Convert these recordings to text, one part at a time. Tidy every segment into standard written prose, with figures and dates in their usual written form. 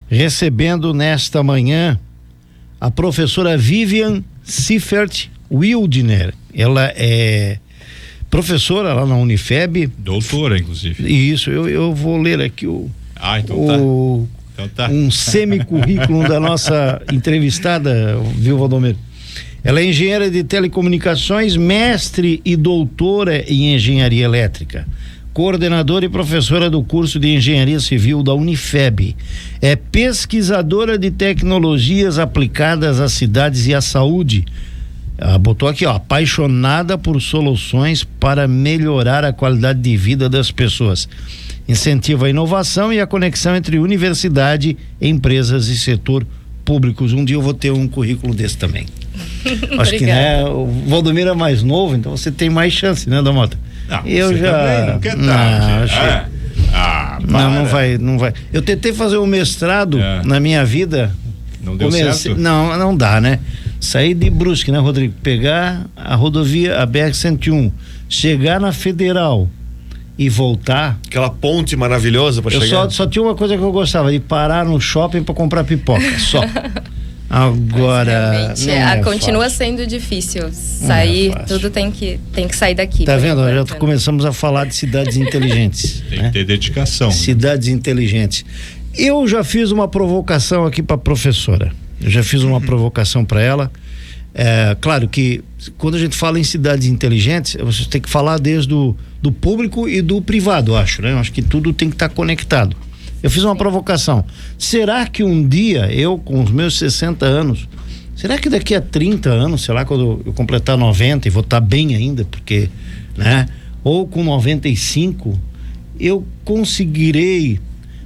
recebendo nesta manhã a professora Vivian Siffert Wildner. Ela é professora lá na Unifeb. Doutora, inclusive. Isso, eu vou ler aqui um semicurrículo da nossa entrevistada, viu, Valdomiro? Ela é engenheira de telecomunicações, mestre e doutora em engenharia elétrica, coordenadora e professora do curso de engenharia civil da Unifeb. É pesquisadora de tecnologias aplicadas às cidades e à saúde. Ela botou aqui, apaixonada por soluções para melhorar a qualidade de vida das pessoas. Incentiva a inovação e a conexão entre universidade, empresas e setor públicos. Um dia eu vou ter um currículo desse também. Acho que, né, o Valdomiro é mais novo, então você tem mais chance, né, Damota? Não, eu já também, não quer tarde. Não vai. Eu tentei fazer um mestrado na minha vida. Não deu certo? Não dá, né? Sair de Brusque, né, Rodrigo? Pegar a rodovia, a BR-101, chegar na Federal e voltar. Aquela ponte maravilhosa para chegar. Só tinha uma coisa que eu gostava, de parar no shopping para comprar pipoca, só. Agora continua sendo difícil sair, tudo tem que sair daqui. Tá vendo? Já começamos a falar de cidades inteligentes. Tem que ter dedicação. Cidades inteligentes. Eu já fiz uma provocação aqui para a professora. Eu já fiz uma provocação para ela. Claro que quando a gente fala em cidades inteligentes, você tem que falar desde do público e do privado, acho, né? Eu acho que tudo tem que estar conectado. Eu fiz uma provocação. Será que um dia, eu com os meus 60 anos, será que daqui a 30 anos, sei lá, quando eu completar 90 e vou estar bem ainda, porque, né? Ou com 95, eu conseguirei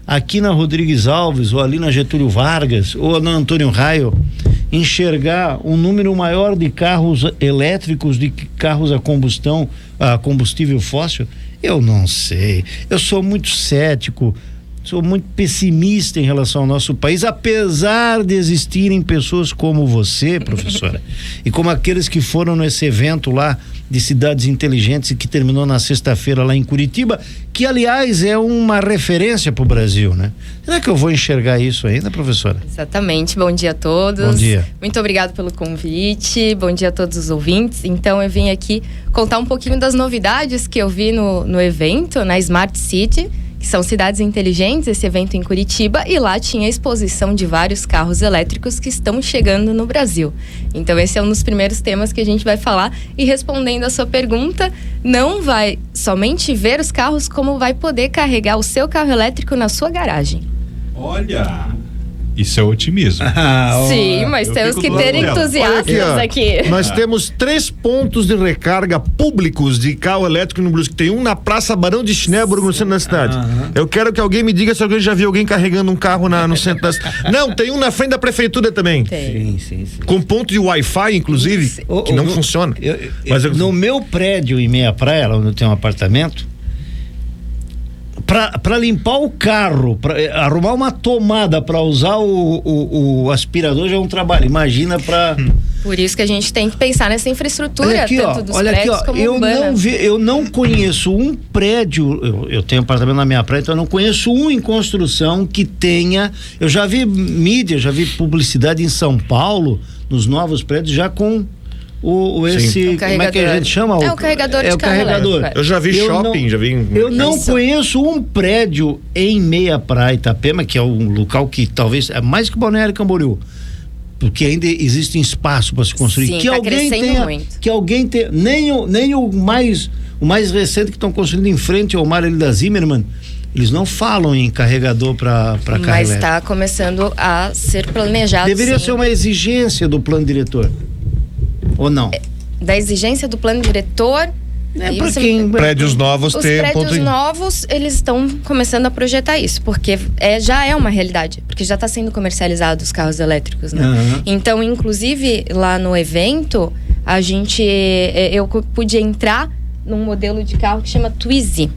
aqui na Rodrigues Alves, ou ali na Getúlio Vargas, ou na Antônio Raio, enxergar um número maior de carros elétricos, de carros a combustível fóssil? Eu não sei. Eu sou muito cético, sou muito pessimista em relação ao nosso país, apesar de existirem pessoas como você, professora, e como aqueles que foram nesse evento lá de cidades inteligentes e que terminou na sexta-feira lá em Curitiba, que aliás é uma referência para o Brasil, né? Será que eu vou enxergar isso ainda, professora? Exatamente. Bom dia a todos. Bom dia. Muito obrigado pelo convite. Bom dia a todos os ouvintes. Então eu vim aqui contar um pouquinho das novidades que eu vi no evento, na Smart City, que são cidades inteligentes, esse evento em Curitiba, e lá tinha a exposição de vários carros elétricos que estão chegando no Brasil. Então esse é um dos primeiros temas que a gente vai falar, e respondendo a sua pergunta, não vai somente ver os carros, como vai poder carregar o seu carro elétrico na sua garagem. Olha, isso é otimismo. Sim, mas temos que ter entusiastas aqui. Nós temos 3 pontos de recarga públicos de carro elétrico no Brusque. Tem um na Praça Barão de Schneeberg, no centro da cidade. Eu quero que alguém me diga se alguém já viu alguém carregando um carro no centro da cidade. Não, tem um na frente da prefeitura também. Tem. Sim. Com ponto de Wi-Fi, inclusive, que não funciona. No meu prédio em Meia Praia, onde eu tenho um apartamento, para limpar o carro, para arrumar uma tomada para usar o aspirador já é um trabalho. Imagina para. Por isso que a gente tem que pensar nessa infraestrutura, tanto dos prédios como urbana. Eu não conheço um prédio, eu tenho apartamento na minha praia, então eu não conheço um em construção que tenha. Eu já vi mídia, já vi publicidade em São Paulo, nos novos prédios, já com como é que a gente chama? É o carregador de carro elétrico. Eu já vi shopping, já vi. Eu não conheço um prédio em Meia Praia, Itapema, que é um local que talvez é mais que Balneário Camboriú, porque ainda existe espaço para se construir. Sim, que tá alguém crescendo muito. Que alguém tenha, nem o mais recente que estão construindo em frente ao mar ali da Zimmermann, eles não falam em carregador para carro Mas elétrico. está começando a ser planejado. Deveria ser uma exigência do plano diretor. Ou não? Da exigência do plano diretor. Prédios novos os prédios novos, eles estão começando a projetar isso, porque já é uma realidade, porque já está sendo comercializado os carros elétricos, né? Então, inclusive, lá no evento, eu pude entrar num modelo de carro que chama Twizy,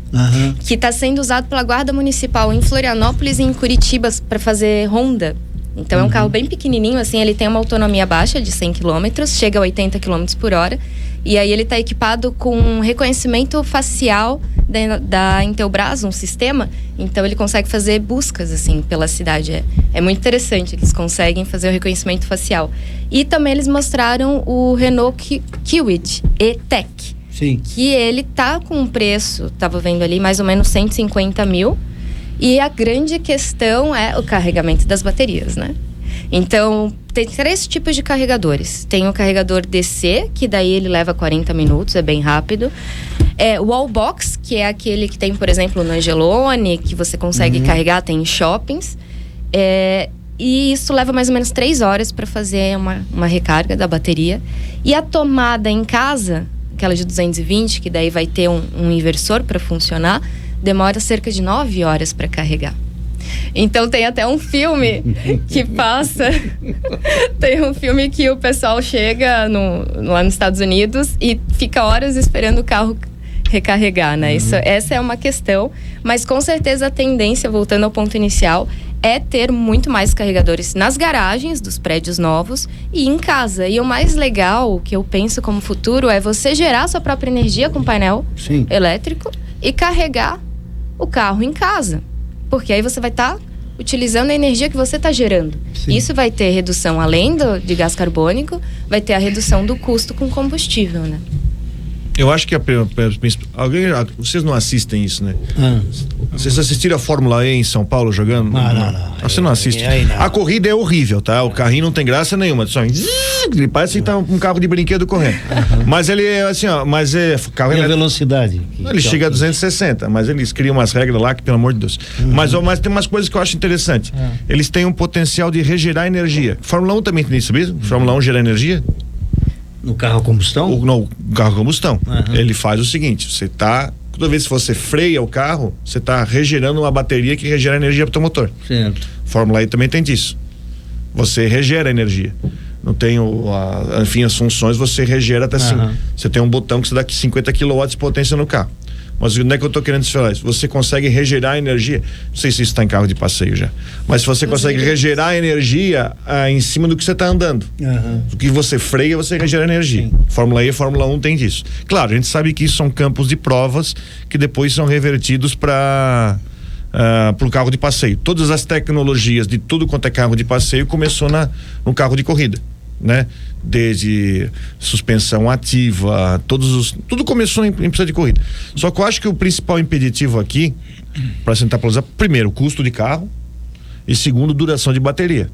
que está sendo usado pela Guarda Municipal em Florianópolis e em Curitiba para fazer ronda. Então é um carro bem pequenininho, assim, ele tem uma autonomia baixa de 100 km, chega a 80 km por hora, e aí ele está equipado com reconhecimento facial da Intelbras, um sistema, então ele consegue fazer buscas assim pela cidade. É muito interessante que eles conseguem fazer o reconhecimento facial. E também eles mostraram o Renault Kwid E-Tech. Sim. Que ele tá com um preço, tava vendo ali, mais ou menos 150 mil. E a grande questão é o carregamento das baterias, né? Então, tem 3 tipos de carregadores. Tem o carregador DC, que daí ele leva 40 minutos, é bem rápido. O Wallbox, que é aquele que tem, por exemplo, no Angelone, que você consegue carregar, tem em shoppings. E isso leva mais ou menos 3 horas para fazer uma recarga da bateria. E a tomada em casa, aquela de 220, que daí vai ter um inversor para funcionar, demora cerca de 9 horas para carregar. Então tem até um filme que passa tem um filme que o pessoal chega lá nos Estados Unidos e fica horas esperando o carro recarregar, né? Essa é uma questão, mas com certeza a tendência, voltando ao ponto inicial, é ter muito mais carregadores nas garagens dos prédios novos e em casa. E o mais legal, que eu penso como futuro, é você gerar sua própria energia com painel elétrico e carregar o carro em casa. Porque aí você vai estar utilizando a energia que você está gerando. Sim. Isso vai ter redução, além de gás carbônico, vai ter a redução do custo com combustível, né? Eu acho que vocês não assistem isso, né? Vocês assistiram a Fórmula E em São Paulo jogando? Não. Você não assiste. A corrida é horrível, tá? O carrinho não tem graça nenhuma. Só ele parece que tá um carro de brinquedo correndo. Mas ele é assim, ó. Mas é carro e a velocidade? Ele chega a 260, mas eles criam umas regras lá que, pelo amor de Deus. Mas tem umas coisas que eu acho interessante. Eles têm um potencial de regerar energia. Fórmula 1 também tem isso, mesmo? Fórmula 1 gera energia? No carro a combustão? No carro a combustão. Ele faz o seguinte, toda vez que você freia o carro, você está regerando uma bateria que regera energia para o teu motor. Certo. Fórmula E também tem disso. Você regera energia. Não tem as funções, você regera até assim. Você tem um botão que você dá 50 kW de potência no carro. Mas onde é que eu tô querendo te falar isso? Você consegue regerar energia. Não sei se isso está em carro de passeio já. Mas se você consegue regerar energia em cima do que você está andando. Do que você freia, você regera energia. Sim. Fórmula E e Fórmula 1 tem disso. Claro, a gente sabe que isso são campos de provas que depois são revertidos para o carro de passeio. Todas as tecnologias de tudo quanto é carro de passeio começou no carro de corrida, né? Desde suspensão ativa, tudo começou em pista de corrida. Só que eu acho que o principal impeditivo aqui, para tentar usar, primeiro, custo de carro e segundo, duração de bateria.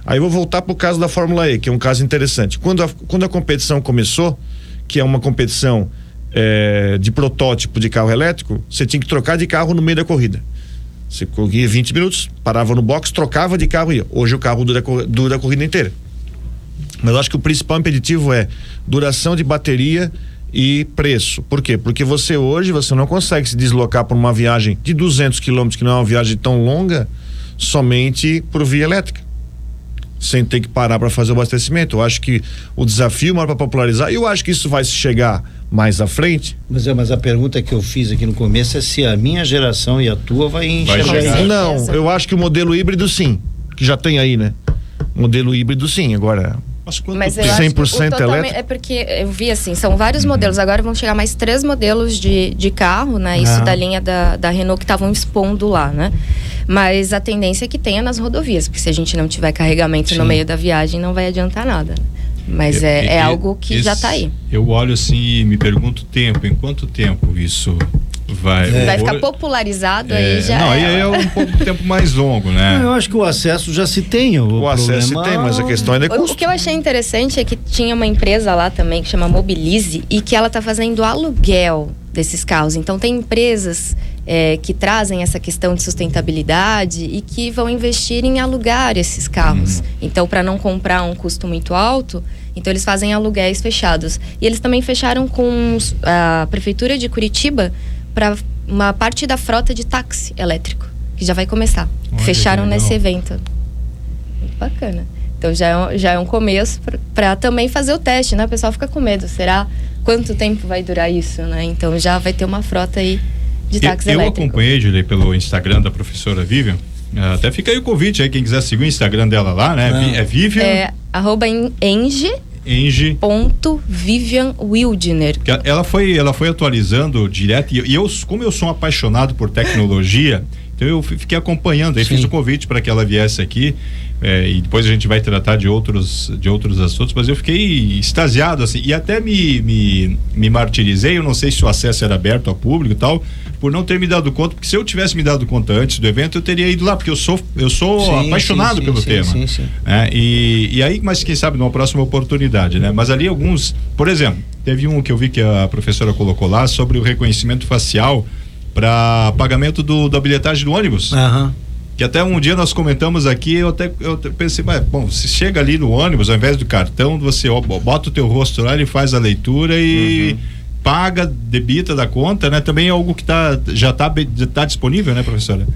Aí eu vou voltar para o caso da Fórmula E, que é um caso interessante. Quando a competição começou, que é uma competição de protótipo de carro elétrico, você tinha que trocar de carro no meio da corrida. Você corria 20 minutos, parava no box, trocava de carro e ia. Hoje o carro dura a corrida inteira. Mas eu acho que o principal impeditivo é duração de bateria e preço. Por quê? Porque hoje você não consegue se deslocar por uma viagem de 200 quilômetros, que não é uma viagem tão longa, somente por via elétrica, sem ter que parar para fazer o abastecimento. Eu acho que o desafio maior para popularizar, e eu acho que isso vai chegar mais à frente. Mas a pergunta que eu fiz aqui no começo é se a minha geração e a tua vai enxergar isso. Não, eu acho que o modelo híbrido sim, que já tem aí, né? Modelo híbrido sim, agora... Mas eu 100% acho elétrico? É porque eu vi assim, são vários modelos, agora vão chegar mais 3 modelos de carro, né? Isso da linha da Renault que estavam expondo lá, né? Mas a tendência é que tenha nas rodovias, porque se a gente não tiver carregamento no meio da viagem, não vai adiantar nada. Mas é algo que já está aí. Eu olho assim e me pergunto em quanto tempo isso vai ficar popularizado aí já. Não, aí é um pouco de tempo mais longo, né? Eu acho que o acesso já se tem. O acesso se tem, mas a questão é custo. O que eu achei interessante é que tinha uma empresa lá também que chama Mobilize e que ela está fazendo aluguel desses carros. Então tem empresas que trazem essa questão de sustentabilidade e que vão investir em alugar esses carros. Então, para não comprar um custo muito alto, então eles fazem aluguéis fechados. E eles também fecharam com a Prefeitura de Curitiba para uma parte da frota de táxi elétrico, que já vai começar. Fecharam nesse evento. Muito bacana. Então já é um começo para também fazer o teste, né? O pessoal fica com medo. Será quanto tempo vai durar isso, né? Então já vai ter uma frota aí de táxi elétrico. Eu acompanhei, Julie, pelo Instagram da professora Vivian. Até fica aí o convite aí, quem quiser seguir o Instagram dela lá, né? É Vivian. @enge Vivian Wildner. Ela foi atualizando direto, e eu, como eu sou um apaixonado por tecnologia, então eu fiquei acompanhando, aí fiz o convite para que ela viesse aqui, e depois a gente vai tratar de outros assuntos, mas eu fiquei extasiado, assim, e até me martirizei, eu não sei se o acesso era aberto ao público e tal, por não ter me dado conta, porque se eu tivesse me dado conta antes do evento, eu teria ido lá, porque eu sou apaixonado pelo tema. Sim. E aí, mas quem sabe numa próxima oportunidade, né? Mas ali alguns, por exemplo, teve um que eu vi que a professora colocou lá sobre o reconhecimento facial para pagamento da bilhetagem do ônibus. Que até um dia nós comentamos aqui, eu pensei, bom, se chega ali no ônibus, ao invés do cartão, você bota o teu rosto lá, ele faz a leitura e paga, debita da conta, né? Também é algo que já tá disponível, né, professora?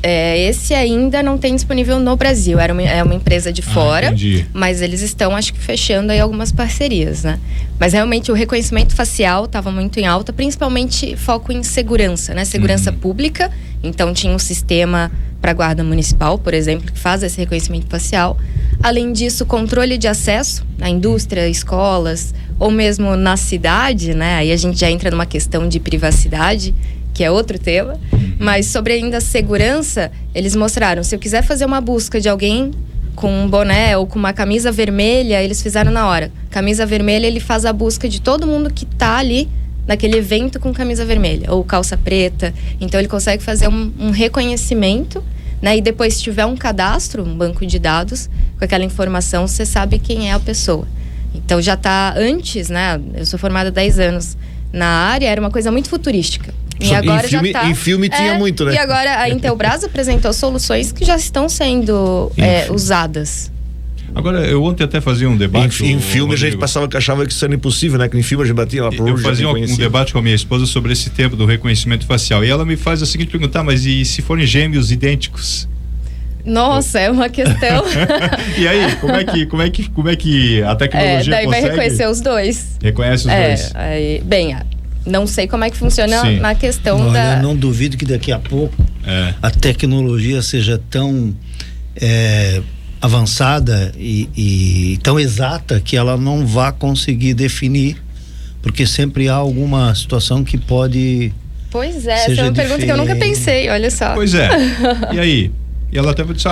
Esse ainda não tem disponível no Brasil, é uma empresa de fora, mas eles estão, acho que, fechando aí algumas parcerias, né? Mas realmente o reconhecimento facial estava muito em alta, principalmente foco em segurança, né? Segurança pública, então tinha um sistema para a Guarda Municipal, por exemplo, que faz esse reconhecimento facial. Além disso, controle de acesso na indústria, escolas, ou mesmo na cidade, né? Aí a gente já entra numa questão de privacidade, que é outro tema, mas sobre ainda segurança, eles mostraram, se eu quiser fazer uma busca de alguém com um boné ou com uma camisa vermelha, eles fizeram na hora. Camisa vermelha, ele faz a busca de todo mundo que tá ali naquele evento com camisa vermelha, ou calça preta, então ele consegue fazer um reconhecimento, né? E depois, se tiver um cadastro, um banco de dados, com aquela informação, você sabe quem é a pessoa. Então já tá antes, né? Eu sou formada há 10 anos na área, era uma coisa muito futurística. E agora em filme tinha muito, né? E agora a Intelbras apresentou soluções que já estão sendo usadas. Agora, eu ontem até fazia um debate. Em filme a gente achava que isso era impossível, né? Que em filme a gente batia lá por. Eu fazia um debate com a minha esposa sobre esse tema do reconhecimento facial. E ela me faz a seguinte pergunta: mas e se forem gêmeos idênticos? Nossa, é uma questão. E aí, como é que a tecnologia daí consegue? Vai reconhecer os dois. Reconhece os dois. Não sei como é que funciona na questão Eu não duvido que daqui a pouco a tecnologia seja tão avançada e tão exata que ela não vá conseguir definir, porque sempre há alguma situação que pode. Pois essa é uma pergunta que eu nunca pensei, olha só. Pois é. E aí? E ela até disse,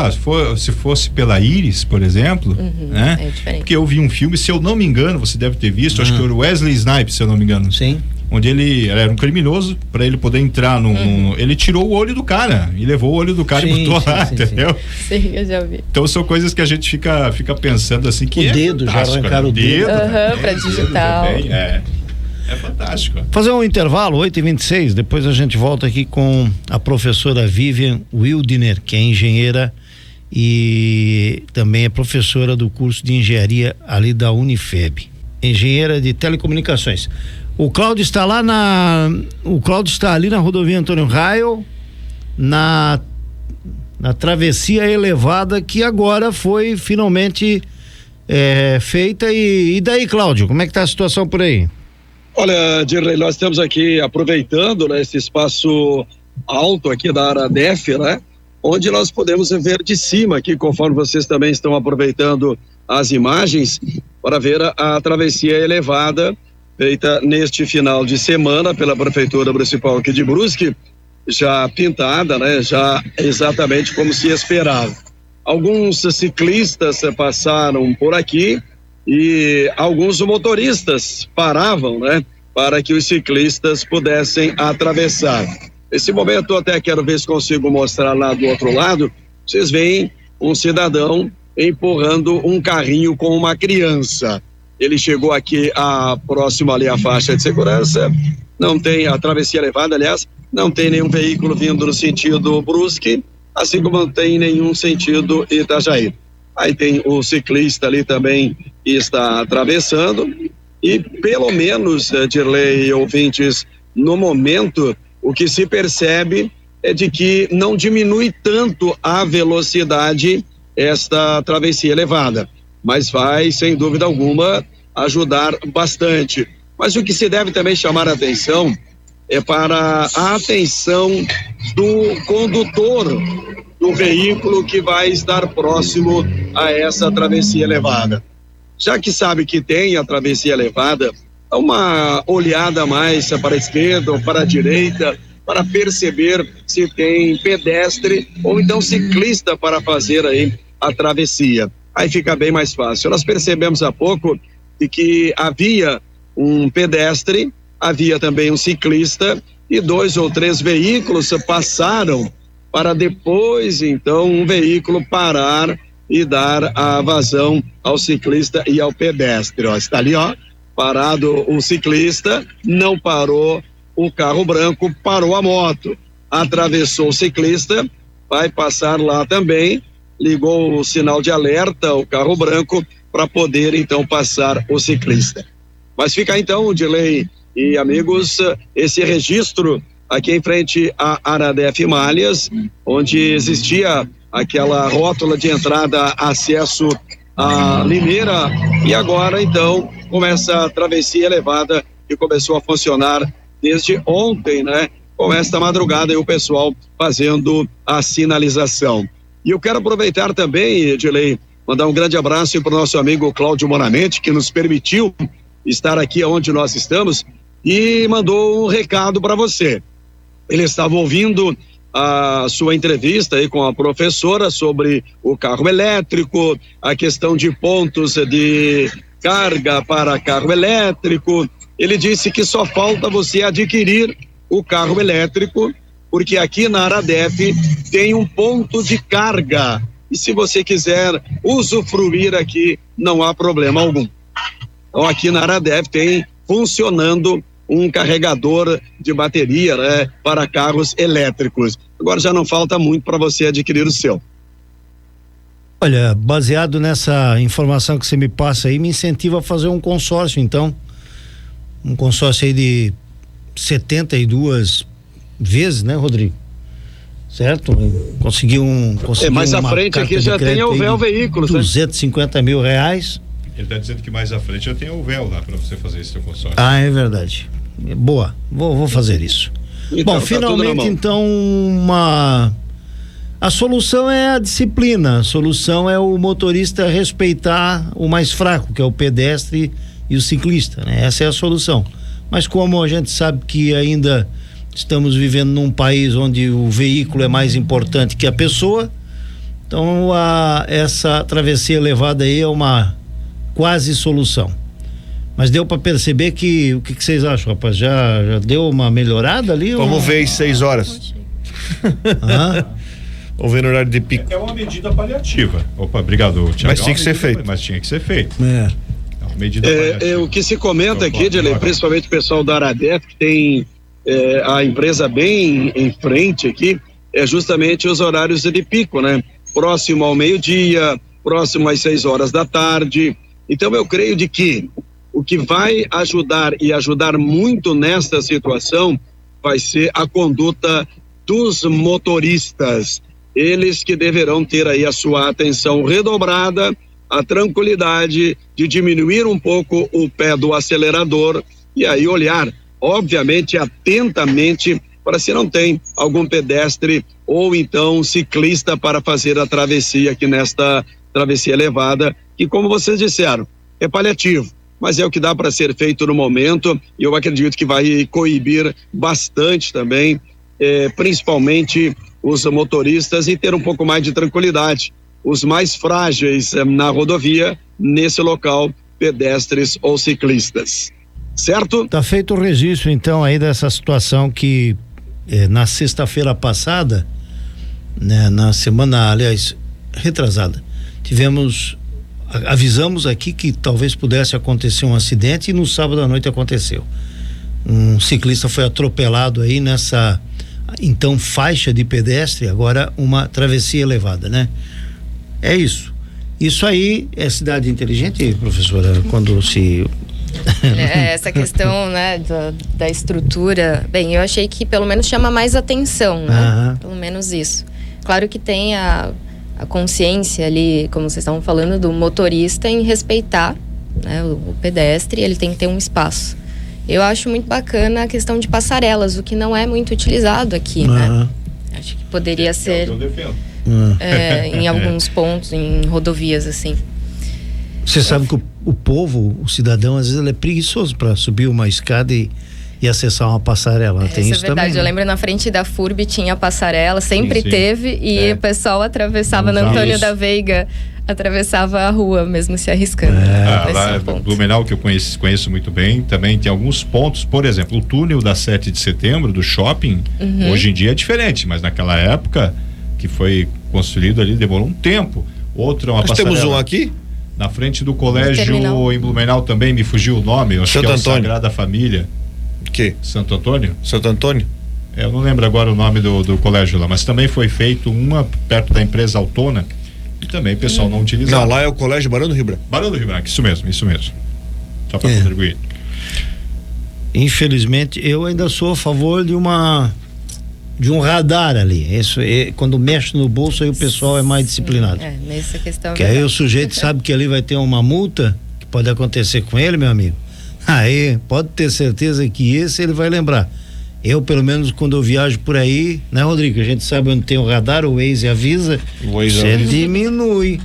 se fosse pela íris, por exemplo, né? É diferente. Porque eu vi um filme, se eu não me engano, você deve ter visto, acho que era o Wesley Snipes, se eu não me engano. Sim. Onde ele era um criminoso, para ele poder entrar ele tirou o olho do cara e levou o olho do cara e botou lá, entendeu? Sim, eu já vi. Então são coisas que a gente fica pensando assim, que o dedo, já arrancaram o dedo. Para digital. É fantástico. Fazer um intervalo, 8h26, depois a gente volta aqui com a professora Vivian Wildner, que é engenheira e também é professora do curso de engenharia ali da Unifeb, engenheira de telecomunicações. O Cláudio está lá ali na rodovia Antônio Raio, na travessia elevada que agora foi finalmente feita. E daí, Cláudio, como é que está a situação por aí? Olha, Dirley, nós estamos aqui aproveitando, né, esse espaço alto aqui da área DEF, né, onde nós podemos ver de cima aqui, conforme vocês também estão aproveitando as imagens, para ver a travessia elevada feita neste final de semana pela Prefeitura Municipal aqui de Brusque, já pintada, né, já exatamente como se esperava. Alguns ciclistas passaram por aqui e alguns motoristas paravam, né, para que os ciclistas pudessem atravessar. Nesse momento, eu até quero ver se consigo mostrar lá do outro lado. Vocês veem um cidadão empurrando um carrinho com uma criança. Ele chegou aqui próximo ali à faixa de segurança. Não tem a travessia elevada, aliás, não tem nenhum veículo vindo no sentido Brusque, assim como não tem nenhum sentido Itajaí. Aí tem o ciclista ali também que está atravessando e pelo menos, Dirley e ouvintes, no momento o que se percebe é de que não diminui tanto a velocidade esta travessia elevada, mas vai sem dúvida alguma ajudar bastante. Mas o que se deve também chamar a atenção é para a atenção do condutor do veículo que vai estar próximo a essa travessia elevada. já que sabe que tem a travessia elevada, dá uma olhada mais para a esquerda ou para a direita, para perceber se tem pedestre ou então ciclista para fazer aí a travessia. Aí fica bem mais fácil. Nós percebemos há pouco de que havia um pedestre, havia também um ciclista e 2 ou 3 veículos passaram para depois, então, um veículo parar e dar a vazão ao ciclista e ao pedestre. Ó, está ali, ó, parado o ciclista, não parou o carro branco, parou a moto, atravessou o ciclista, vai passar lá também, ligou o sinal de alerta, o carro branco, para poder então passar o ciclista. Mas fica então, Dilei e amigos, esse registro aqui em frente à Aradef Malhas, onde existia aquela rótula de entrada, acesso à Limeira, e agora então começa a travessia elevada que começou a funcionar desde ontem, né? Com esta madrugada e o pessoal fazendo a sinalização. E eu quero aproveitar também, Edilei, mandar um grande abraço para o nosso amigo Cláudio Monamente, que nos permitiu estar aqui onde nós estamos e mandou um recado para você. Ele estava ouvindo a sua entrevista aí com a professora sobre o carro elétrico, a questão de pontos de carga para carro elétrico. Ele disse que só falta você adquirir o carro elétrico, porque aqui na Aradef tem um ponto de carga. E se você quiser usufruir aqui, não há problema algum. Então aqui na Aradef tem funcionando um carregador de bateria, né, para carros elétricos. Agora já não falta muito para você adquirir o seu. Olha, baseado nessa informação que você me passa aí, me incentiva a fazer um consórcio, então. Um consórcio aí de 72 vezes, né, Rodrigo? Certo? Consegui mais à frente aqui já tem o véu veículos, né? 250 mil reais. Ele está dizendo que mais à frente já tem o véu lá para você fazer esse seu consórcio. Ah, é verdade. Boa, vou fazer isso. Então, bom, tá finalmente então a solução é a disciplina, a solução é o motorista respeitar o mais fraco, que é o pedestre e o ciclista, né? Essa é a solução. Mas como a gente sabe que ainda estamos vivendo num país onde o veículo é mais importante que a pessoa, então essa travessia elevada aí é uma quase solução. Mas deu para perceber que, o que vocês acham, rapaz? Já deu uma melhorada ali? Vamos ver às 6 horas. Vamos ver no horário de pico. É uma medida paliativa. Opa, obrigado, Thiago. Mas tinha que ser feito. Mas tinha que ser feito. É. Uma medida paliativa. O que se comenta aqui, principalmente o pessoal da Aradef, que tem a empresa bem em frente aqui, é justamente os horários de pico, né? Próximo ao meio-dia, próximo às 6 horas da tarde. Então eu creio de que o que vai ajudar e ajudar muito nesta situação vai ser a conduta dos motoristas. Eles que deverão ter aí a sua atenção redobrada, a tranquilidade de diminuir um pouco o pé do acelerador e aí olhar, obviamente, atentamente para se não tem algum pedestre ou então ciclista para fazer a travessia aqui nesta travessia elevada, que como vocês disseram, é paliativo, mas é o que dá para ser feito no momento e eu acredito que vai coibir bastante também, principalmente os motoristas e ter um pouco mais de tranquilidade. Os mais frágeis na rodovia, nesse local, pedestres ou ciclistas. Certo? Tá feito o registro então aí dessa situação que na sexta-feira passada, né, na semana, aliás, retrasada, avisamos aqui que talvez pudesse acontecer um acidente e no sábado à noite aconteceu. Um ciclista foi atropelado aí nessa então faixa de pedestre, agora uma travessia elevada, né? É isso. Isso aí é cidade inteligente, professora, quando se essa questão, né, da estrutura, bem, eu achei que pelo menos chama mais atenção, né? Pelo menos isso. Claro que tem a consciência ali, como vocês estavam falando, do motorista em respeitar, né, o pedestre, ele tem que ter um espaço. Eu acho muito bacana a questão de passarelas, o que não é muito utilizado aqui, né? Acho que poderia ser em alguns pontos, em rodovias, assim. Você sabe que o povo, o cidadão, às vezes ele é preguiçoso para subir uma escada e acessar uma passarela. Tem isso é verdade. também, Eu lembro na frente da FURB tinha passarela, sempre sim. teve, e o pessoal atravessava na Antônio da Veiga, atravessava a rua mesmo se arriscando. Lá Blumenau, que eu conheço muito bem, também tem alguns pontos, por exemplo, o túnel da 7 de setembro do shopping, hoje em dia é diferente, mas naquela época que foi construído ali demorou um tempo. Outra uma passarela. Nós temos um aqui? Na frente do colégio em Blumenau também, me fugiu o nome, eu acho que é o Sagrada Família. Que? Santo Antônio? Santo Antônio? Eu não lembro agora o nome do colégio lá, mas também foi feito uma perto da empresa Altona e também o pessoal não utilizava. Não, lá é o colégio Barão do Rio Branco. Barão do Rio Branco, isso mesmo. Só para contribuir. Infelizmente, eu ainda sou a favor de um radar ali. Isso quando mexe no bolso, aí o pessoal é mais disciplinado. Nessa questão. Que aí o sujeito sabe que ali vai ter uma multa que pode acontecer com ele, meu amigo. Aí pode ter certeza que esse ele vai lembrar. Eu, pelo menos, quando eu viajo por aí, né, Rodrigo? A gente sabe onde tem o radar, o Waze avisa, você diminui.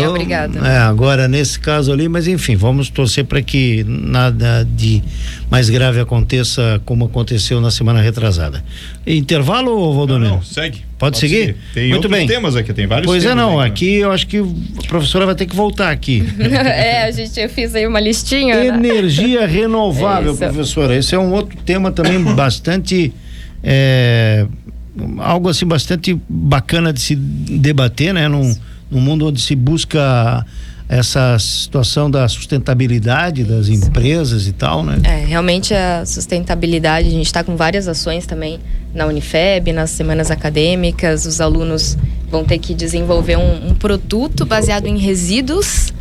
Obrigada. Agora, nesse caso ali, mas enfim, vamos torcer para que nada de mais grave aconteça como aconteceu na semana retrasada. Intervalo, Valdomiro? Não, segue. Pode seguir? Tem muito outros bem. temas aqui, tem vários temas. Pois temas. Aqui eu acho que a professora vai ter que voltar aqui. Eu fiz aí uma listinha. Energia renovável, professora. Esse é um outro tema também bastante algo assim bastante bacana de se debater, né? Num mundo onde se busca essa situação da sustentabilidade das empresas e tal, né? Realmente a sustentabilidade, a gente está com várias ações também na Unifeb, nas semanas acadêmicas, os alunos vão ter que desenvolver um produto baseado em resíduos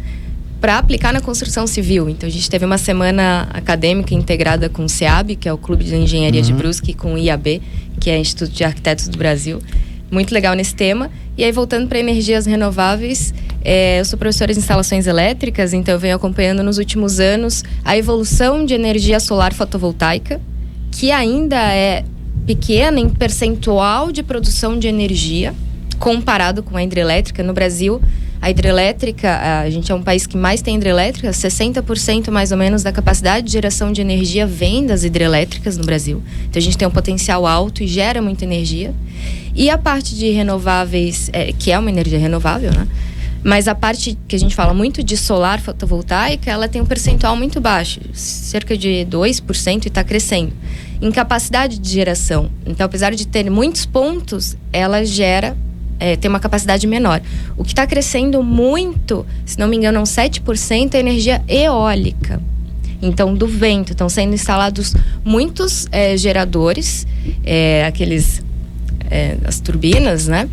para aplicar na construção civil. Então a gente teve uma semana acadêmica integrada com o CEAB, que é o Clube de Engenharia de Brusque, e com o IAB, que é o Instituto de Arquitetos do Brasil. Muito legal nesse tema. E aí, voltando para energias renováveis, eu sou professora de instalações elétricas, então eu venho acompanhando nos últimos anos a evolução de energia solar fotovoltaica, que ainda é pequena em percentual de produção de energia, comparado com a hidrelétrica. No Brasil, a hidrelétrica, a gente é um país que mais tem hidrelétrica, 60% mais ou menos da capacidade de geração de energia vem das hidrelétricas no Brasil. Então a gente tem um potencial alto e gera muita energia. E a parte de renováveis, que é uma energia renovável, né? Mas a parte que a gente fala muito de solar fotovoltaica, ela tem um percentual muito baixo, cerca de 2%, e está crescendo. Em capacidade de geração. Então, apesar de ter muitos pontos, ela gera, tem uma capacidade menor. O que está crescendo muito, se não me engano, é 7%, é energia eólica. Então, do vento, estão sendo instalados muitos geradores, as turbinas, né?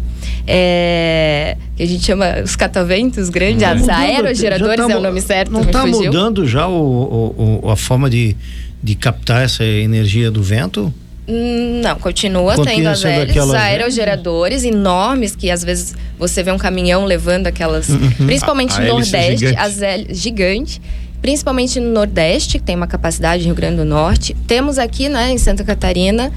Que a gente chama os cataventos grandes, os aerogeradores é o nome certo. Não está mudando já a forma de captar essa energia do vento? Não, continua tendo os aerogeradores enormes, que às vezes você vê um caminhão levando aquelas, principalmente no Nordeste, gigante. Principalmente no Nordeste, que tem uma capacidade no Rio Grande do Norte. Temos aqui, né, em Santa Catarina,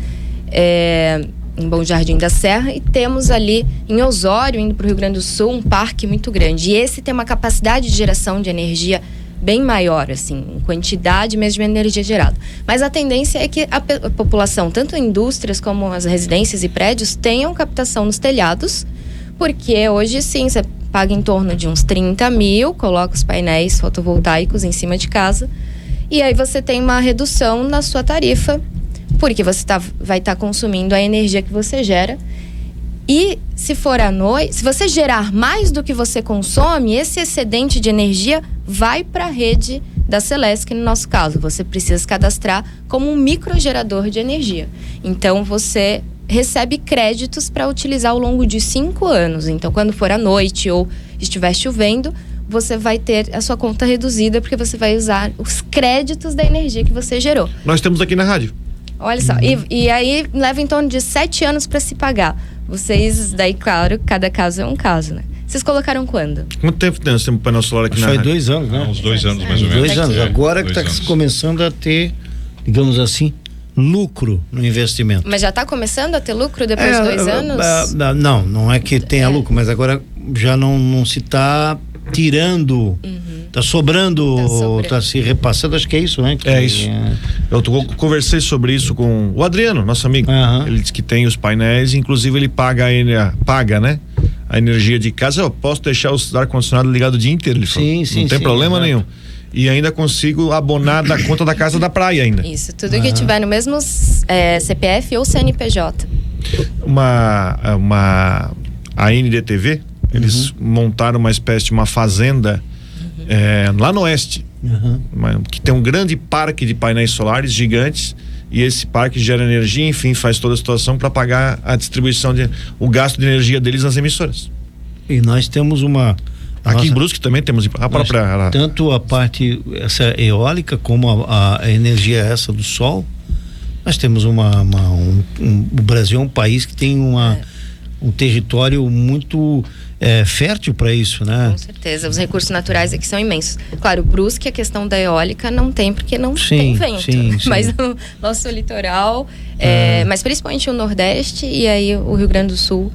em Bom Jardim da Serra, e temos ali em Osório, indo para o Rio Grande do Sul, um parque muito grande. E esse tem uma capacidade de geração de energia bem maior, assim, em quantidade mesmo de energia gerada. Mas a tendência é que a população, tanto indústrias como as residências e prédios, tenham captação nos telhados, porque hoje sim, você paga em torno de uns 30 mil, coloca os painéis fotovoltaicos em cima de casa, e aí você tem uma redução na sua tarifa, porque você vai estar consumindo a energia que você gera. E se for à noite, se você gerar mais do que você consome, esse excedente de energia vai para a rede da Celesc, que no nosso caso, você precisa se cadastrar como um microgerador de energia. Então, você recebe créditos para utilizar ao longo de 5 anos. Então, quando for à noite ou estiver chovendo, você vai ter a sua conta reduzida, porque você vai usar os créditos da energia que você gerou. Nós temos aqui na rádio. Olha só, e aí leva em torno de 7 anos para se pagar. Vocês, daí, claro, cada caso é um caso, né? Vocês colocaram quando? Quanto tempo tem esse painel solar aqui na rádio? Foi 2 anos, né? Uns 2 anos, mais ou menos. 2 anos. Agora que está começando a ter, digamos assim, lucro no investimento. Mas já está começando a ter lucro depois de 2 anos? Não é que tenha lucro, mas agora já não se está tirando Tá sobrando, tá se repassando, acho que é isso, né? É isso. Eu conversei sobre isso com o Adriano, nosso amigo. Ele disse que tem os painéis, inclusive ele paga, né? A energia de casa. Eu posso deixar o ar-condicionado ligado o dia inteiro, ele falou. Não tem problema nenhum. E ainda consigo abonar da conta da casa da praia ainda. Isso, tudo que tiver no mesmo CPF ou CNPJ. A NDTV, eles montaram uma espécie de uma fazenda lá no oeste, que tem um grande parque de painéis solares gigantes, e esse parque gera energia, enfim, faz toda a situação para pagar a distribuição o gasto de energia deles nas emissoras. E nós temos aqui em Brusque também temos a própria... Tanto a parte essa eólica como a energia essa do sol. Nós temos o Brasil é um país que tem um território muito fértil para isso, né? Com certeza, os recursos naturais aqui são imensos. Claro, Brusque, a questão da eólica não tem, porque não tem vento. Sim. Mas o nosso litoral, mas principalmente o Nordeste e aí o Rio Grande do Sul,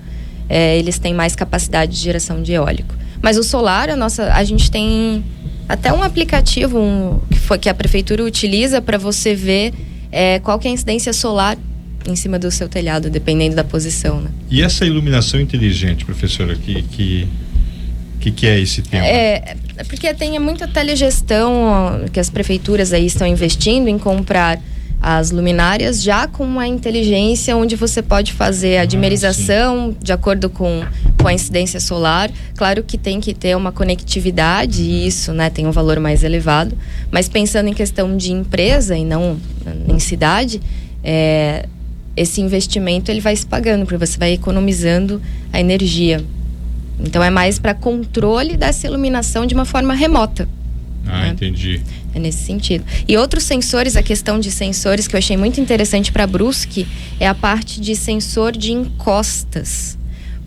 eles têm mais capacidade de geração de eólico. Mas o solar, a gente tem até um aplicativo que a prefeitura utiliza para você ver qual que é a incidência solar em cima do seu telhado, dependendo da posição, né? E essa iluminação inteligente, professora, que é esse tema? Porque tem muita telegestão que as prefeituras aí estão investindo em comprar as luminárias já com uma inteligência onde você pode fazer a dimerização de acordo com a incidência solar. Claro que tem que ter uma conectividade e isso, né, tem um valor mais elevado, mas pensando em questão de empresa e não em cidade, esse investimento ele vai se pagando, porque você vai economizando a energia. Então é mais para controle dessa iluminação de uma forma remota. Né? Entendi. É nesse sentido. E outros sensores, a questão de sensores que eu achei muito interessante para Brusque é a parte de sensor de encostas.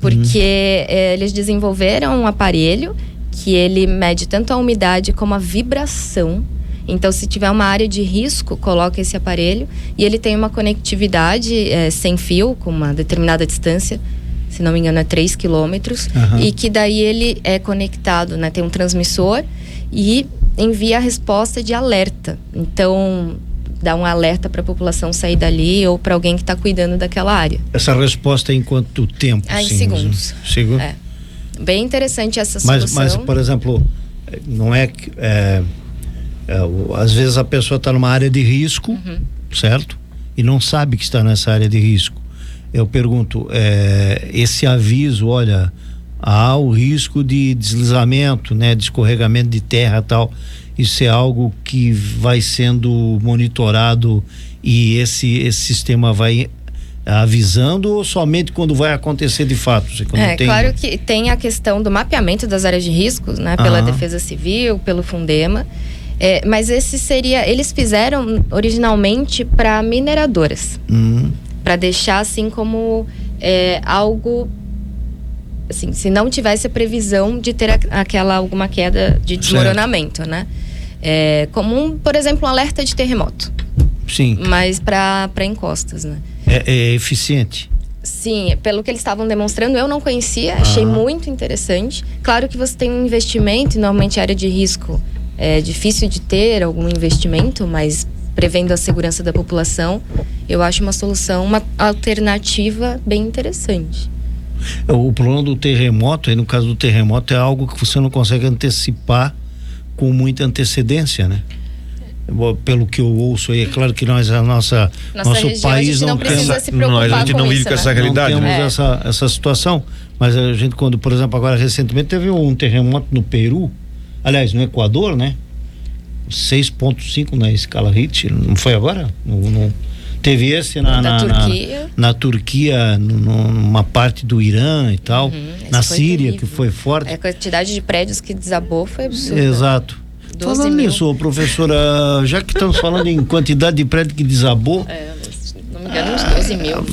Porque eles desenvolveram um aparelho que ele mede tanto a umidade como a vibração. Então, se tiver uma área de risco, coloca esse aparelho e ele tem uma conectividade sem fio, com uma determinada distância, se não me engano é 3 quilômetros, e que daí ele é conectado, né? Tem um transmissor e envia a resposta de alerta. Então, dá um alerta para a população sair dali ou para alguém que está cuidando daquela área. Essa resposta é em quanto tempo? Em segundos. Segundo? Bem interessante essa solução. Mas, por exemplo, não às vezes a pessoa está numa área de risco, certo? E não sabe que está nessa área de risco. Eu pergunto, esse aviso, olha, há o risco de deslizamento, né, de escorregamento de terra e tal, isso é algo que vai sendo monitorado e esse sistema vai avisando ou somente quando vai acontecer de fato? Claro que tem a questão do mapeamento das áreas de riscos, né, pela Defesa Civil, pelo Fundema. Mas eles fizeram originalmente para mineradoras, para deixar assim como algo assim, se não tivesse a previsão de ter alguma queda de desmoronamento, né? Como por exemplo, um alerta de terremoto. Sim. Mas para encostas, né? É eficiente. Sim, pelo que eles estavam demonstrando, eu não conhecia, achei muito interessante. Claro que você tem um investimento, e normalmente a área de risco é difícil de ter algum investimento, mas prevendo a segurança da população, eu acho uma solução, uma alternativa bem interessante. O problema do terremoto, aí no caso do terremoto, é algo que você não consegue antecipar com muita antecedência, né? Pelo que eu ouço aí, é claro que nosso região, país não precisa se preocupar a gente não vive com essa realidade. Não temos essa situação, mas a gente, quando, por exemplo, agora recentemente teve um terremoto no Peru, aliás, no Equador, né? 6.5 na escala Richter, não foi agora? Teve esse na Turquia, numa parte do Irã e tal, na Síria, terrível, que foi forte. A quantidade de prédios que desabou foi absurda. Exato. Falando nisso, professora, já que estamos falando em quantidade de prédio que desabou, não me engano, uns 12 mil.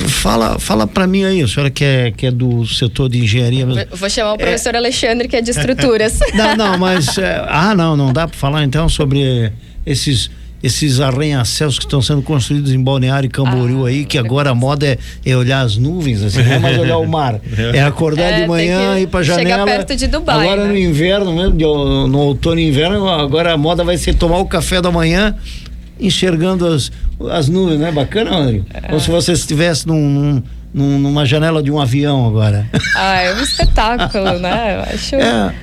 Fala pra mim aí, a senhora que é do setor de engenharia mesmo. Eu vou chamar o professor Alexandre, que é de estruturas. Não dá pra falar então sobre esses esses arranha-céus que estão sendo construídos em Balneário Camboriú aí, que agora a moda é olhar as nuvens, assim, não é mais olhar o mar. É acordar de manhã, ir pra janela. Chegar perto de Dubai. Agora, né? No inverno, né? No outono e inverno, agora a moda vai ser tomar o café da manhã enxergando as nuvens, não é bacana, Rodrigo? Como se você estivesse numa janela de um avião agora. É um espetáculo, né? Eu acho.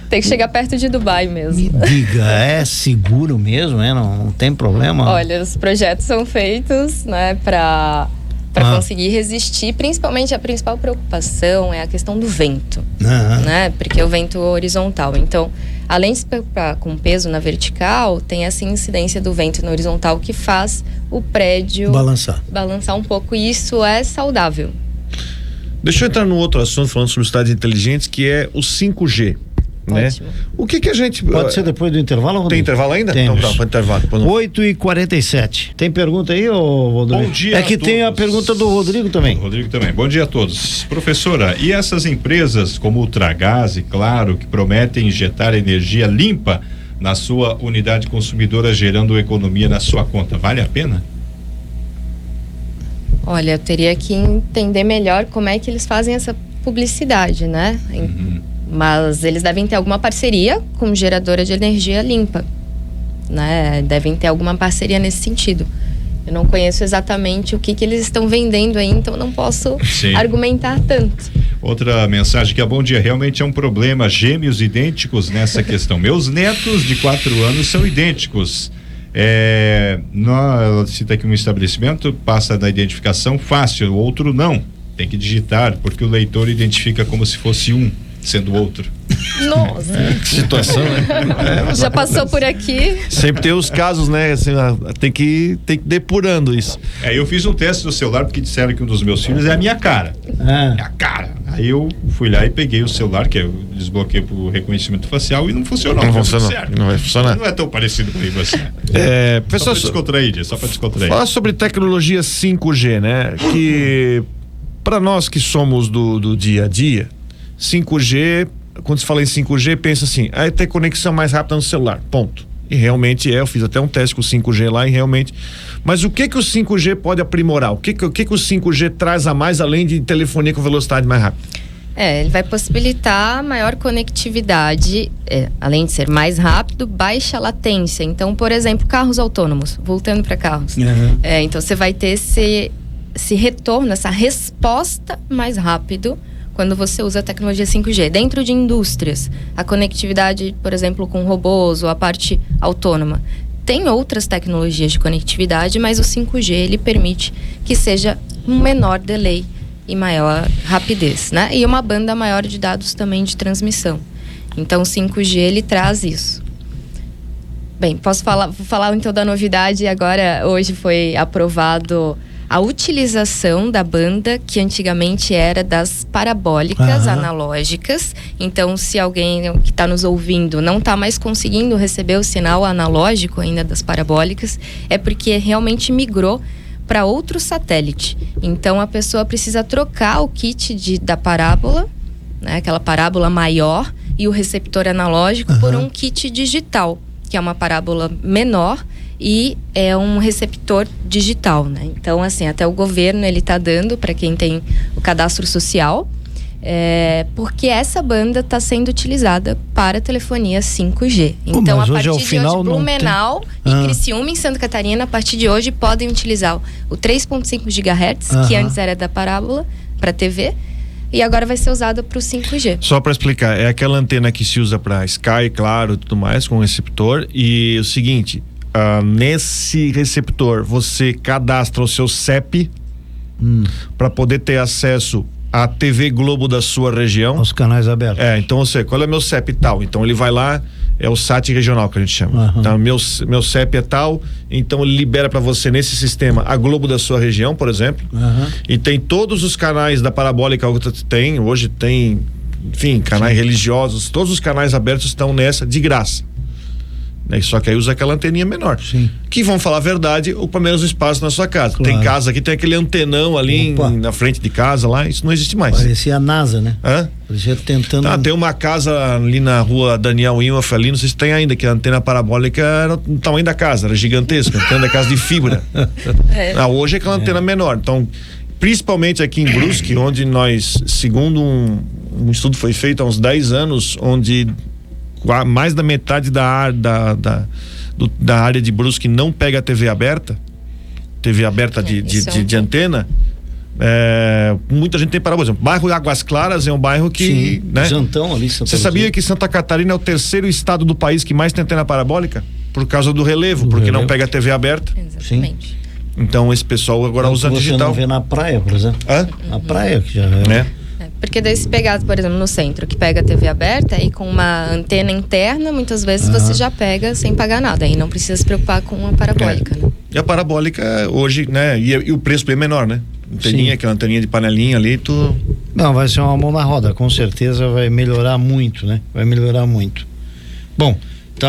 Tem que chegar perto de Dubai mesmo. Me diga, é seguro mesmo, né? Não tem problema? Olha, os projetos são feitos, né, para conseguir resistir. Principalmente a principal preocupação é a questão do vento, né? Porque é o vento horizontal. Então, além de se preocupar com peso na vertical, tem essa incidência do vento na horizontal que faz o prédio balançar um pouco, e isso é saudável. Deixa eu entrar num outro assunto falando sobre cidades inteligentes, que é o 5G. Né? Ótimo. O que a gente... Pode ser depois do intervalo, Rodrigo? Tem intervalo ainda? Temos. Então tá, pode intervalo. 8h47. Tem pergunta aí, Rodrigo? Bom dia que tem a pergunta do Rodrigo também. Rodrigo também. Bom dia a todos. Professora, e essas empresas como Ultragaz e Claro, que prometem injetar energia limpa na sua unidade consumidora, gerando economia na sua conta, vale a pena? Olha, eu teria que entender melhor como é que eles fazem essa publicidade, né? Mas eles devem ter alguma parceria com geradora de energia limpa, né? Devem ter alguma parceria nesse sentido. Eu não conheço exatamente o que eles estão vendendo aí, então não posso argumentar tanto. Outra mensagem aqui, bom dia, realmente é um problema, gêmeos idênticos nessa questão. Meus netos de 4 anos são idênticos. Ela cita aqui um estabelecimento, passa da identificação fácil, o outro não. Tem que digitar, porque o leitor identifica como se fosse um, sendo outro. Nossa! Que situação, né? Já passou por aqui? Sempre tem os casos, né? Assim, tem que ir depurando isso. Eu fiz um teste no celular porque disseram que um dos meus filhos é a minha cara. É a cara. Aí eu fui lá e peguei o celular, que eu desbloqueei pro reconhecimento facial, e não funcionou. Não funcionou. Não vai funcionar. Não é tão parecido comigo assim. Pessoal, só pra descontrair. Falar sobre tecnologia 5G, né? Que para nós que somos do dia a dia, 5G, quando se fala em 5G, pensa assim, ter conexão mais rápida no celular, ponto. E realmente eu fiz até um teste com o 5G lá e realmente... Mas o que o 5G pode aprimorar? O que o 5G traz a mais, além de telefonia com velocidade mais rápida? Ele vai possibilitar maior conectividade, além de ser mais rápido, baixa latência. Então, por exemplo, carros autônomos, voltando para carros. Então, você vai ter esse retorno, essa resposta mais rápido quando você usa a tecnologia 5G. Dentro de indústrias, a conectividade, por exemplo, com robôs ou a parte autônoma. Tem outras tecnologias de conectividade, mas o 5G ele permite que seja um menor delay e maior rapidez, né? E uma banda maior de dados também de transmissão. Então o 5G ele traz isso. Bem, vou falar então da novidade. Agora, hoje foi aprovado a utilização da banda que antigamente era das parabólicas analógicas. Então, se alguém que está nos ouvindo não está mais conseguindo receber o sinal analógico ainda das parabólicas, é porque realmente migrou para outro satélite. Então, a pessoa precisa trocar o kit da parábola, né, aquela parábola maior, e o receptor analógico por um kit digital, que é uma parábola menor e é um receptor digital, né? Então, assim, até o governo ele tá dando para quem tem o cadastro social, porque essa banda está sendo utilizada para telefonia 5G. Então, a partir de hoje, Blumenau e Criciúma, em Santa Catarina, a partir de hoje podem utilizar o 3.5 GHz, que antes era da parábola para TV, e agora vai ser usada para o 5G. Só para explicar, é aquela antena que se usa para Sky, Claro, tudo mais, com receptor. E o seguinte, nesse receptor você cadastra o seu CEP para poder ter acesso à TV Globo da sua região. Os canais abertos. Então você, qual é meu CEP e tal? Então ele vai lá, é o SAT regional que a gente chama. Então meu CEP é tal, então ele libera para você nesse sistema a Globo da sua região, por exemplo. E tem todos os canais da parabólica que tem, hoje tem, enfim, canais religiosos, todos os canais abertos estão nessa de graça. né? Só que aí usa aquela anteninha menor. Sim. Que, vamos falar a verdade, ocupa menos espaço na sua casa. Claro. Tem casa aqui, tem aquele antenão ali na frente de casa lá, isso não existe mais. Parecia a NASA, né? Hã? Parecia tentando... Tem uma casa ali na rua Daniel Inhoff ali, não sei se tem ainda, que a antena parabólica era o tamanho da casa, era gigantesca, antena da casa de fibra. Hoje é aquela antena menor. Então, principalmente aqui em Brusque, onde nós, segundo um estudo foi feito há uns 10 anos, onde mais da metade da área de Brusque não pega a TV aberta de antena, muita gente tem parabólica. O bairro Águas Claras é um bairro que... Sim, né? Jantão ali. Você sabia que Santa Catarina é o 3º estado do país que mais tem antena parabólica? Por causa do relevo, porque não pega a TV aberta. Exatamente. Sim. Então esse pessoal agora usa digital. Você não vê na praia, por exemplo. Na praia que já né? Porque daí se pegar, por exemplo, no centro, que pega a TV aberta, aí com uma antena interna, muitas vezes você já pega sem pagar nada, aí não precisa se preocupar com a parabólica, né? E a parabólica hoje, né? E o preço bem menor, né? Anteninha, aquela anteninha de panelinha ali, Não, vai ser uma mão na roda, com certeza vai melhorar muito, né? Vai melhorar muito. Bom,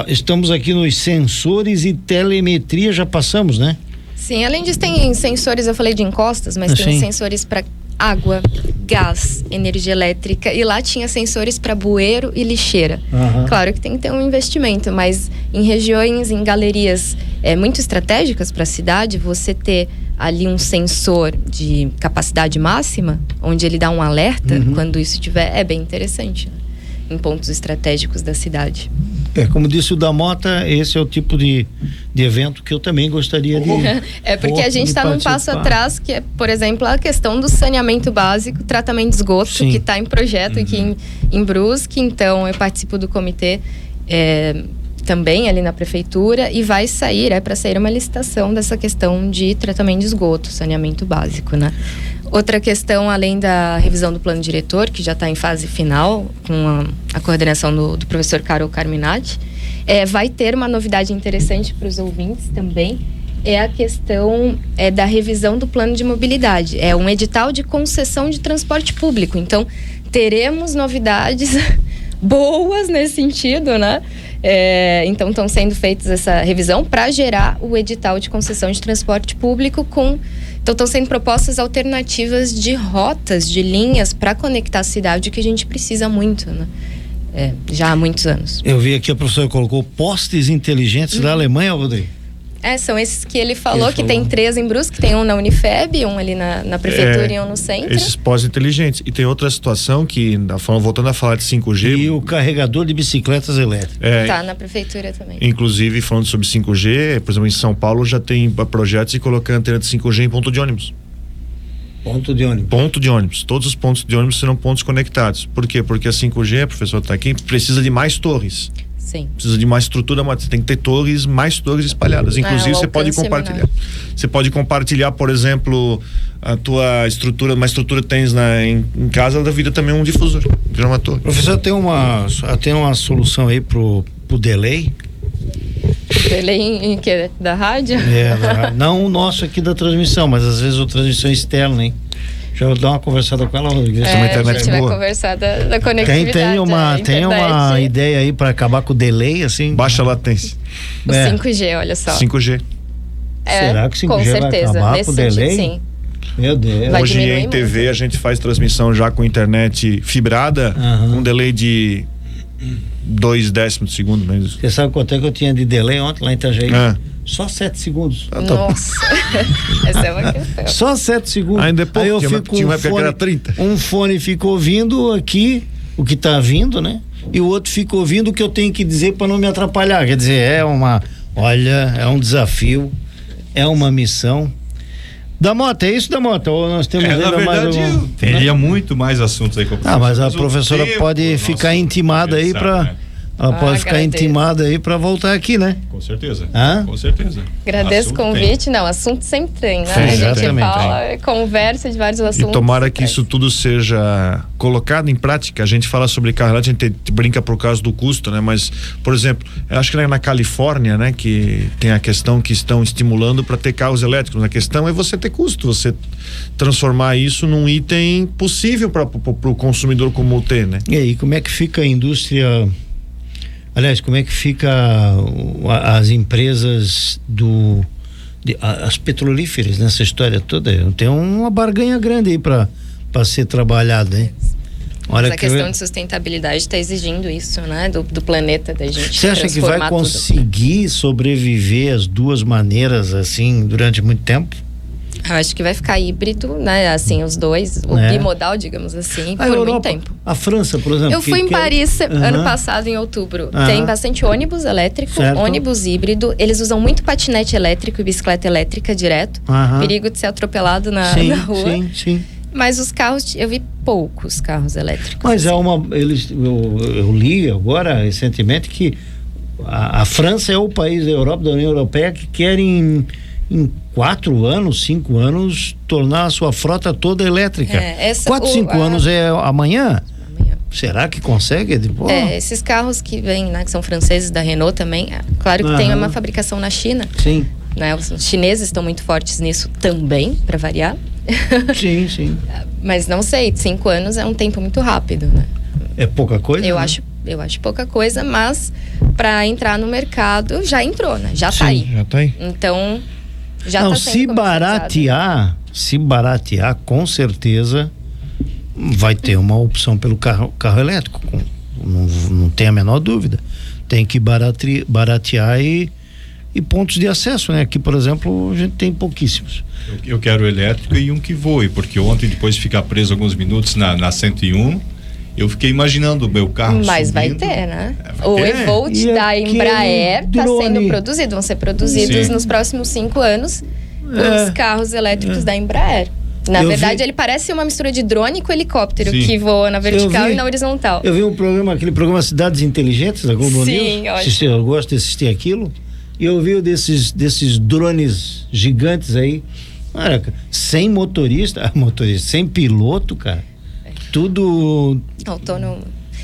estamos aqui nos sensores e telemetria, já passamos, né? Sim, além disso tem sensores, eu falei de encostas, mas tem sensores para água, gás, energia elétrica, e lá tinha sensores para bueiro e lixeira. Claro que tem que ter um investimento, mas em regiões, em galerias muito estratégicas para a cidade, você ter ali um sensor de capacidade máxima, onde ele dá um alerta quando isso tiver, é bem interessante, né? Em pontos estratégicos da cidade. Como disse o Damota, esse é o tipo de evento que eu também gostaria de... porque a gente está num passo atrás, que é, por exemplo, a questão do saneamento básico, tratamento de esgoto, que está em projeto aqui em Brusque. Então, eu participo do comitê também ali na prefeitura, e vai sair, para sair uma licitação dessa questão de tratamento de esgoto, saneamento básico, né? Outra questão, além da revisão do plano diretor, que já está em fase final, com a coordenação do professor Carol Carminati, vai ter uma novidade interessante para os ouvintes também, é a questão da revisão do plano de mobilidade. É um edital de concessão de transporte público. Então, teremos novidades boas nesse sentido, né? Então, estão sendo feitas essa revisão para gerar o edital de concessão de transporte público Então, estão sendo propostas alternativas de rotas, de linhas para conectar a cidade, que a gente precisa muito, né? Já há muitos anos. Eu vi aqui, a professora colocou postes inteligentes da Alemanha, Rodrigo. São esses que ele falou, que tem 3 em Brusque, tem um na Unifeb, um ali na prefeitura e um no centro. Esses postes inteligentes. E tem outra situação que, voltando a falar de 5G... E o carregador de bicicletas elétricas. Tá na prefeitura também. Inclusive, falando sobre 5G, por exemplo, em São Paulo já tem projetos de colocar antena de 5G em ponto de ônibus. Ponto de ônibus. Ponto de ônibus. Todos os pontos de ônibus serão pontos conectados. Por quê? Porque a 5G, a professora está aqui, precisa de mais torres. Sim. Precisa de mais estrutura, você tem que ter mais torres espalhadas. Inclusive, você pode compartilhar. Você pode compartilhar, por exemplo, a tua estrutura, uma estrutura que tens em casa, da vida também um difusor, vira uma torre. Professor, tem uma solução aí pro delay? Delay da rádio? Não o nosso aqui da transmissão, mas às vezes a transmissão externa, hein? Já vou dar uma conversada com ela, Rodrigo. A gente vai conversar da conectividade. Tem uma ideia aí para acabar com o delay, assim? Baixa latência. O 5G, olha só. 5G. Será que o 5G com certeza, vai acabar com o delay? Sim. Meu Deus. Hoje em TV a gente faz transmissão já com internet fibrada, com delay de 0,2 segundo mesmo. Você sabe quanto é que eu tinha de delay ontem lá em Itajaí? Só 7 segundos. Nossa. Essa é uma questão. Só 7 segundos. Ainda depois, aí eu fico com um fone fica ouvindo aqui o que tá vindo, né? E o outro fica ouvindo o que eu tenho que dizer para não me atrapalhar. Quer dizer, é um desafio, é uma missão. Damota, é isso, Damota? Ou nós temos ainda na verdade, mais eu teria muito mais assuntos aí com a professora. mas a professora pode ficar intimada aí para... Ela pode ficar intimada aí para voltar aqui, né? Com certeza. Com certeza. Agradeço o convite. Não, assunto sempre tem, né? A gente fala, conversa de vários assuntos. E tomara que isso tudo seja colocado em prática. A gente fala sobre carro elétrico, a gente brinca por causa do custo, né? Mas, por exemplo, eu acho que na Califórnia, né? Que tem a questão que estão estimulando para ter carros elétricos. A questão é você ter custo, você transformar isso num item possível para o consumidor como ter, né? E aí, como é que fica a indústria Aliás, como é que fica as empresas as petrolíferas nessa história toda? Tem uma barganha grande aí para ser trabalhada, hein? Mas a questão de sustentabilidade está exigindo isso, né? Do planeta, da gente. Você acha que vai conseguir sobreviver as duas maneiras assim durante muito tempo? Eu acho que vai ficar híbrido, né? Assim, os dois, o bimodal, digamos assim, por Europa, muito tempo. A França, por exemplo. Eu fui em Paris ano passado, em outubro. Tem bastante ônibus elétrico, ônibus híbrido. Eles usam muito patinete elétrico e bicicleta elétrica direto. Perigo de ser atropelado na rua. Sim. Mas os carros, eu vi poucos carros elétricos. Mas eu li agora, recentemente, que a França é o país da Europa, da União Europeia, que querem em 4 anos, 5 anos, tornar a sua frota toda elétrica. 4, 5 anos é amanhã? Será que consegue? Esses carros que vêm, né, que são franceses, da Renault também, claro que tem uma fabricação na China. Sim. Né, os chineses estão muito fortes nisso também, para variar. Sim. Mas não sei, 5 anos é um tempo muito rápido, né? É pouca coisa? Eu acho pouca coisa, mas para entrar no mercado já entrou, né? Já tá aí. Já tá aí. Então, já não, tá sendo se baratear, com certeza vai ter uma opção pelo carro elétrico. Não tem a menor dúvida. Tem que baratear e pontos de acesso, né? Aqui, por exemplo, a gente tem pouquíssimos. Eu quero elétrico e um que voe, porque ontem, depois de ficar preso alguns minutos na 101, eu fiquei imaginando o meu carro Mas subindo. Vai ter, né? O Evolt da Embraer está sendo produzido, vão ser produzidos nos próximos 5 anos os carros elétricos da Embraer. Na verdade, ele parece uma mistura de drone com helicóptero que voa na vertical e na horizontal. Eu vi aquele programa Cidades Inteligentes da Globo News. Sim, ótimo. Eu gosto de assistir aquilo. E eu vi desses drones gigantes aí, sem motorista, sem piloto, cara. Tudo autônomo.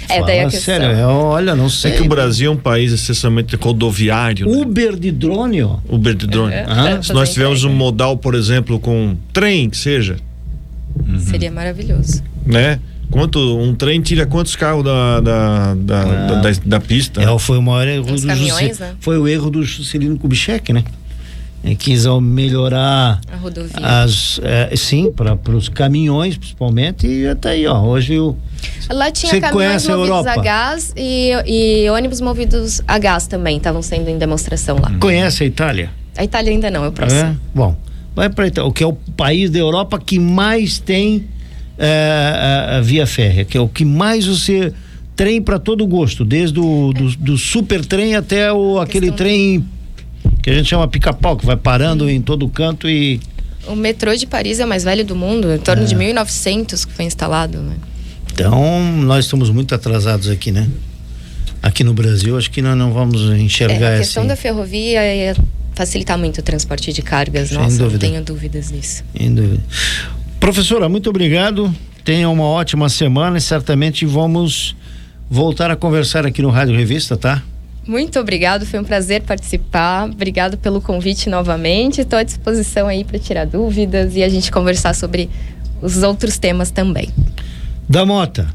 Daí a questão. Sério, olha, não sei. É que o Brasil é um país essencialmente rodoviário. Uber de drone, ó. Uber de drone. Se nós tivermos um modal, por exemplo, com trem, que seja. Seria maravilhoso. Né? Um trem tira quantos carros da pista? Foi o maior erro do caminhões, né? Foi o erro do Juscelino Kubitschek, né? Quis melhorar a rodovia. Para os caminhões, principalmente, e até aí, ó. Hoje lá tinha caminhões movidos a gás e ônibus movidos a gás também estavam sendo em demonstração lá. Conhece a Itália? A Itália ainda não, é o próximo. Bom, vai para Itália, que é o país da Europa que mais tem a via férrea, que é o que mais você trem para todo gosto, desde do super trem até aquele trem que a gente chama pica-pau, que vai parando em todo canto e... O metrô de Paris é o mais velho do mundo, em torno de 1900 que foi instalado, né? Então, nós estamos muito atrasados aqui, né? Aqui no Brasil, acho que nós não vamos enxergar a questão assim. da ferrovia é facilitar muito o transporte de cargas, não tenho dúvidas nisso. Sem dúvida. Professora, muito obrigado, tenha uma ótima semana e certamente vamos voltar a conversar aqui no Rádio Revista, tá? Muito obrigado, foi um prazer participar. Obrigado pelo convite novamente. Estou à disposição aí para tirar dúvidas e a gente conversar sobre os outros temas também. Da Mota.